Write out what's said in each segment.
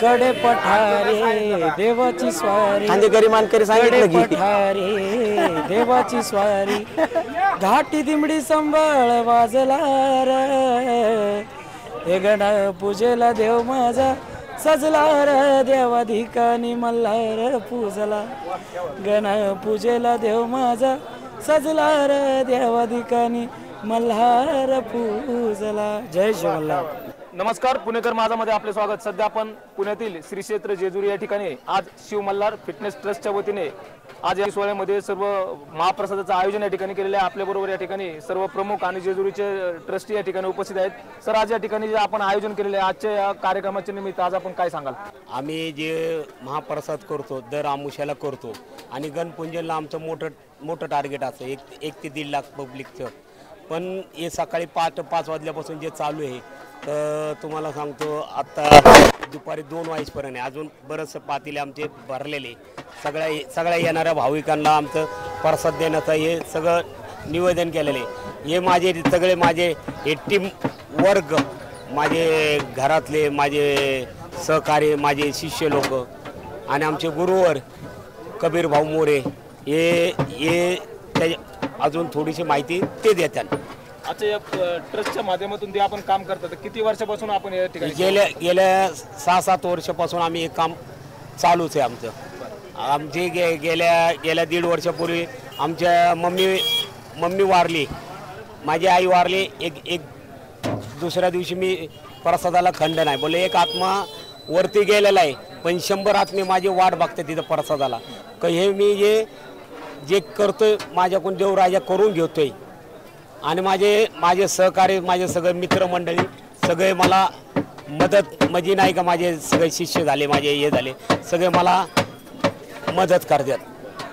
कडे पठारे देवाची स्वारी, खांदेकरी मानकरी सांगितलं की पठारे देवाची स्वारी, घाटी दिमडी संभाळ वाजला र, हे गण पूजेला देव माझा सजला र, देवाधिकानी मल्हार पूजला, गण पूजेला देव माझा सजला र, देवाधिकानी मल्हार पूजला. जय शिव मल्हार. नमस्कार, पुणेकर माझामध्ये आपले स्वागत. सध्या आपण पुण्यातील श्री क्षेत्र जेजुरी या ठिकाणी आज शिव मल्हार फिटनेस ट्रस्टच्या वतीने आज या सोहळ्यामध्ये सर्व महाप्रसादाचं आयोजन या ठिकाणी केलेलं आहे. आपल्याबरोबर या ठिकाणी सर्व प्रमुख आणि जेजुरीचे ट्रस्टी या ठिकाणी उपस्थित आहेत. सर, आज या ठिकाणी जे आपण आयोजन केलेले आहे आजच्या या कार्यक्रमाच्या निमित्त आज आपण काय सांगाल? आम्ही जे महाप्रसाद करतो दर आमुष्याला करतो आणि गणपूजनला आमचं मोठं टार्गेट असतं 1 ते 1.5 लाख पब्लिकचं. पण हे सकाळी 5 वाजल्यापासून जे चालू आहे तर तुम्हाला सांगतो आता दुपारी 2 वाजेपर्यंत आहे. अजून बरंचसं पातेले आमचे भरलेले. सगळ्या येणाऱ्या भाविकांना आमचं प्रसाद देण्याचं हे सगळं निवेदन केलेलं आहे. हे सगळे माझे हे टीम वर्ग, माझे घरातले, माझे सहकारी, माझे शिष्य लोक आणि आमचे गुरुवर कबीर भाऊ मोरे हे अजून थोडीशी माहिती ते देतात. अच्छा, या ट्रस्टच्या माध्यमातून ते आपण काम करतात. किती वर्षापासून आपण या ठिकाणी? गेल्या 6-7 वर्षापासून आम्ही हे काम चालूच आहे आमचं. आमची गेल्या 1.5 वर्षापूर्वी आमच्या मम्मी वारली, माझी आई वारली. एक दुसऱ्या दिवशी मी प्रसादाला खंड नाही बोलले, एक आत्मा वरती गेलेला आहे पण 100 आत्मे माझी वाट बघते तिथं प्रसादाला. हे मी जे करतोय माझ्याकडून देवराजा करून घेतोय आणि माझे सहकारी, माझे सगळे मित्रमंडळी सगळे मला मदत, म्हणजे नाही का माझे सगळे शिष्य झाले, माझे हे झाले, सगळे मला मदत करतात.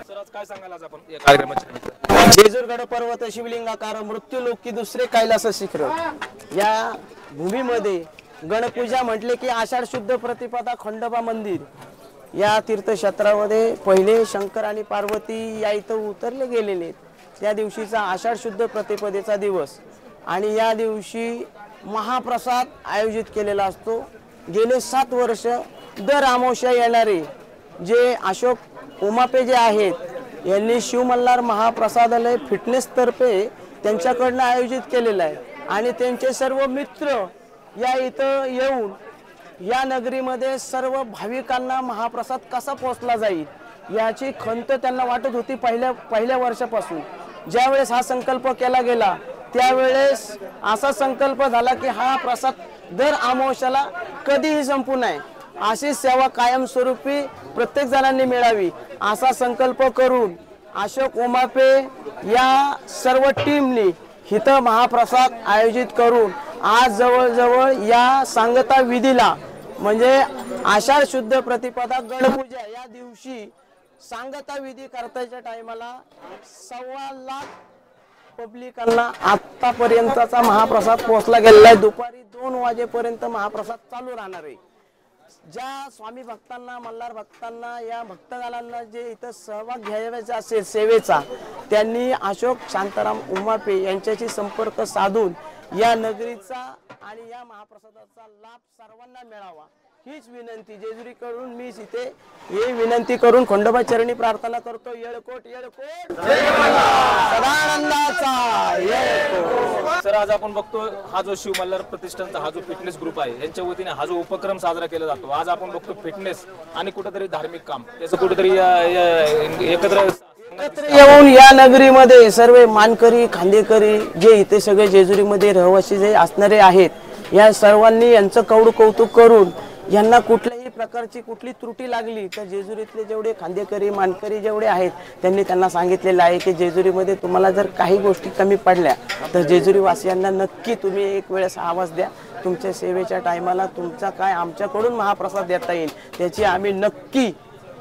सर, आज काय सांगाल आज आपण या कार्यक्रमाच्या? जेजुरगड पर्वत शिवलिंगाकार मृत्यू लोकी दुसरे कैलास शिखर या भूमीमध्ये गणपूजा म्हटले की आषाढ शुद्ध प्रतिपदा खंडोबा मंदिर या तीर्थक्षेत्रामध्ये पहिले शंकर आणि पार्वती या इथं उतरले गेलेले. त्या दिवशीचा आषाढ शुद्ध प्रतिपदेचा दिवस आणि या दिवशी महाप्रसाद आयोजित केलेला असतो. गेले 7 वर्ष दर अमावस्या येणारे जे अशोक उमापे जे आहेत यांनी शिव मल्हार महाप्रसादालय फिटनेस तर्फे त्यांच्याकडनं आयोजित केलेलं आहे आणि त्यांचे सर्व मित्र या इथं येऊन या नगरीमध्ये सर्व भाविकांना महाप्रसाद कसा पोहोचला जाईल याची खंत त्यांना वाटत होती पहिल्या वर्षापासून. ज्यावेळेस हा संकल्प केला गेला त्यावेळेस असा संकल्प झाला की हा प्रसाद दर अमावस्याला कधीही संपू नये, अशी सेवा कायमस्वरूपी प्रत्येक जणांनी मिळावी असा संकल्प करून अशोक उमापे या सर्व टीमनी इथं महाप्रसाद आयोजित करून आज जवळजवळ या सांगता विधीला म्हणजे आषाढ शुद्ध प्रतिपदा गणपूजा या दिवशी सांगता विधी करताच्या टायमाला 1.25 लाख पब्लिकांना आतापर्यंतचा महाप्रसाद पोहोचला गेलेला आहे. दुपारी 2 वाजेपर्यंत महाप्रसाद चालू राहणार आहे. ज्या स्वामी भक्तांना, मल्हार भक्तांना, या भक्तगणांना जे इथं सहभाग घ्यायचा असेल सेवेचा, त्यांनी अशोक शांताराम उमापे यांच्याशी संपर्क साधून या नगरीचा आणि या महाप्रसादाचा लाभ सर्वांना मिळावा हीच विनंती जेजुरीकडून मी इथे हे विनंती करून खंडोबा चरणी प्रार्थना करतो. येळकोट येळकोट सदानंदाचा येळकोट. सर, आज आपण बघतो हा जो शिव मल्हार प्रतिष्ठानचा हा जो फिटनेस ग्रुप आहे यांच्या वतीने हा जो उपक्रम साजरा केला जातो. आज आपण बघतो फिटनेस आणि कुठेतरी धार्मिक काम त्याचं कुठेतरी एकत्र येऊन या नगरीमध्ये सर्व मानकरी, खांदेकरी जे इथे सगळे जेजुरीमध्ये रहिवासी जे असणारे आहेत या सर्वांनी यांचं कौतुक करून यांना कुठल्याही प्रकारची कुठली त्रुटी लागली तर जेजुरीतले जेवढे खांदेकरी, मानकरी जेवढे आहेत त्यांनी त्यांना सांगितलेलं आहे की जेजुरीमध्ये तुम्हाला जर काही गोष्टी कमी पडल्या तर जेजुरीवासियांना नक्की तुम्ही एक वेळेस आवाज द्या. तुमच्या सेवेच्या टायमाला तुमचा काय आमच्याकडून महाप्रसाद देता येईल त्याची आम्ही नक्की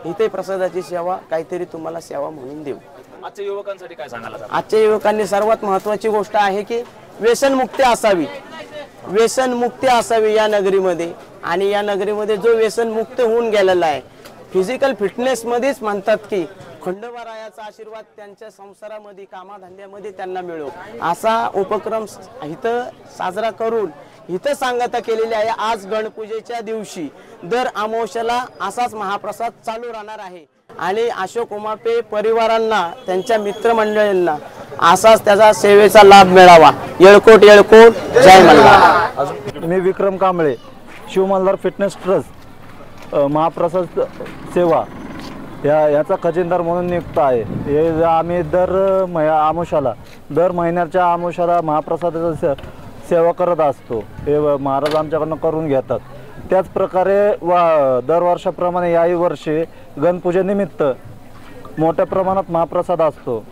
इथे प्रसादाची सेवा काहीतरी तुम्हाला सेवा म्हणून देऊ. आजच्या युवकांसाठी काय सांगाल? आजच्या युवकांनी सर्वात महत्त्वाची गोष्ट आहे की व्यसनमुक्ती असावी, व्यसनमुक्ती असावी या नगरीमध्ये. आणि या नगरीमध्ये जो व्यसनमुक्त होऊन गेलेला आहे फिजिकल फिटनेस मध्येच म्हणतात की खंडोबारायाचा आशीर्वाद त्यांच्या संसारामध्ये कामाधंद्यामध्ये त्यांना मिळो असा उपक्रम इथं साजरा करून इथं सांगता केलेली आहे। आज गणपूजेच्या दिवशी दर अमावस्येला असाच महाप्रसाद चालू राहणार आहे आणि अशोक उमापे परिवारांना त्यांच्या मित्रमंडळींना असाच त्याचा सेवेचा लाभ मिळावा। येळकोट येळकोट, जय मल्हार। मी विक्रम कांबळे, शिव मल्हार फिटनेस ट्रस्ट महाप्रसाद सेवा याचा खजिनदार म्हणून नियुक्त आहे। हे आम्ही दर महिन्याच्या अमावस्याला महाप्रसादाची सेवा करत असतो। हे महाराज आमच्याकडून करून घेतात। त्याच प्रकारे दर वर्षाप्रमाणे याही वर्षी गणपूजेनिमित्त मोठ्या प्रमाणात महाप्रसाद असतो।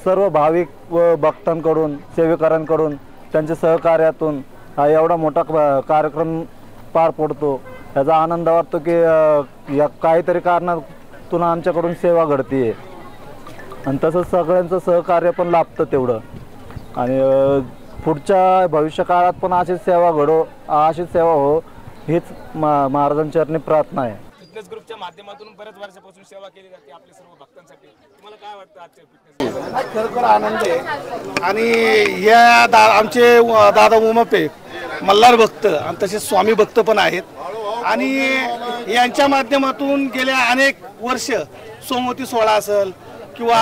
सर्व भाविक व भक्तांकडून सेवेकरांकडून त्यांच्या सहकार्यातून हा एवढा मोठा कार्यक्रम पार पडतो। याचा आनंद वाटतो की या काहीतरी कारणातून आमच्याकडून सेवा घडते आणि तसंच सगळ्यांचं सहकार्य पण लाभतं तेवढं। आणि पुढच्या भविष्य काळात पण अशीच सेवा घडो, अशीच सेवा हो हीच महाराजांच्या चरणी प्रार्थना आहे। फिटनेस ग्रुपच्या माध्यमातून बऱ्याच वर्षापासून सेवा केली जाते आपल्या सर्व भक्तांसाठी। तुम्हाला काय वाटतं आजच्या फिटनेस? खरोखर आनंद आहे आणि या आमचे दादा उमापे मल्हार भक्त आणि तसेच स्वामी भक्त पण आहेत आणि यांच्या माध्यमातून गेल्या अनेक वर्ष सोमवती सोहळा असेल किंवा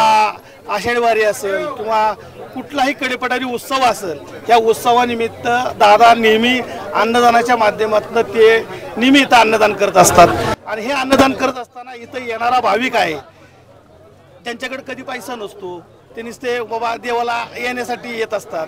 आषाढी वारी असेल किंवा कुठलाही कडेपठारी उत्सव असेल, या उत्सवानिमित्त दादा नेहमी अन्नदानाच्या माध्यमातून ते नियमित अन्नदान करत असतात आणि हे अन्नदान करत असताना इथं येणारा भाविक आहे त्यांच्याकडे कधी पैसा नसतो, ते नुसते बाबा देवाला येण्यासाठी येत असतात।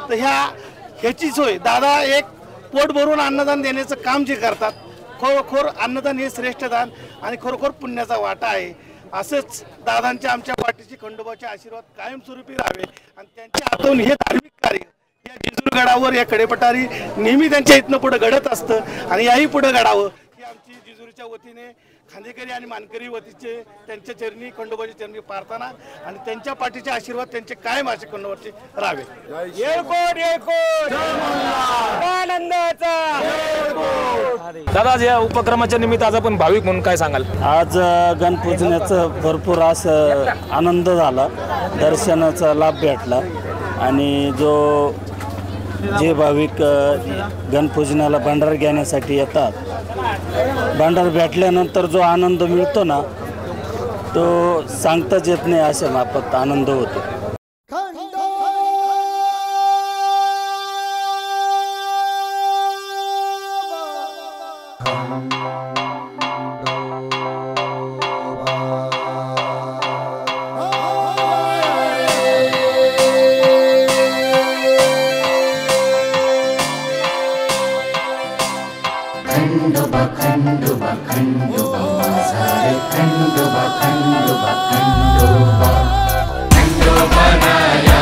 तर ह्याची सोय दादा एक पोट भरून अन्नदान देण्याचं काम जे करतात, खरोखर अन्नदान हे श्रेष्ठ दान आणि खरोखर पुण्याचा वाटा आहे। असंच दादांच्या आमच्या पाठीची खंडोबाचे आशीर्वाद कायमस्वरूपी राहावे आणि त्यांच्या हातून हे धार्मिक कार्य या जिजुरगडावर या कडेपठारी नेहमी त्यांच्या इथनं पुढे घडत असतं आणि याही पुढे घडावं ही आमची जिजुरीच्या वतीने खांदेकरी आणि मानकरी वतीचे त्यांच्या चरणी खंडोबाच्या चरणी प्रार्थना आणि त्यांच्या पाठीचे आशीर्वाद त्यांचे कायम असे खंडोबाचे राहावे। येळकोट येळकोट, आनंदाचा दादा, या उपक्रमाच्या निमित्त आज आपण भाविक म्हणून काय सांगाल? आज गणपूजनाचं भरपूर असं आनंद झाला, दर्शनाचा लाभ भेटला आणि जे भाविक गणपूजनाला भंडारा घेण्यासाठी येतात, भंडारा भेटल्यानंतर जो आनंद मिळतो ना तो सांगताच येत नाही, अशा मापात आनंद होतो। खंडोबा खंडोबा खंडोबा माझा रे खंडोबा खंडोबा खंडोबा खंडोबा नारायण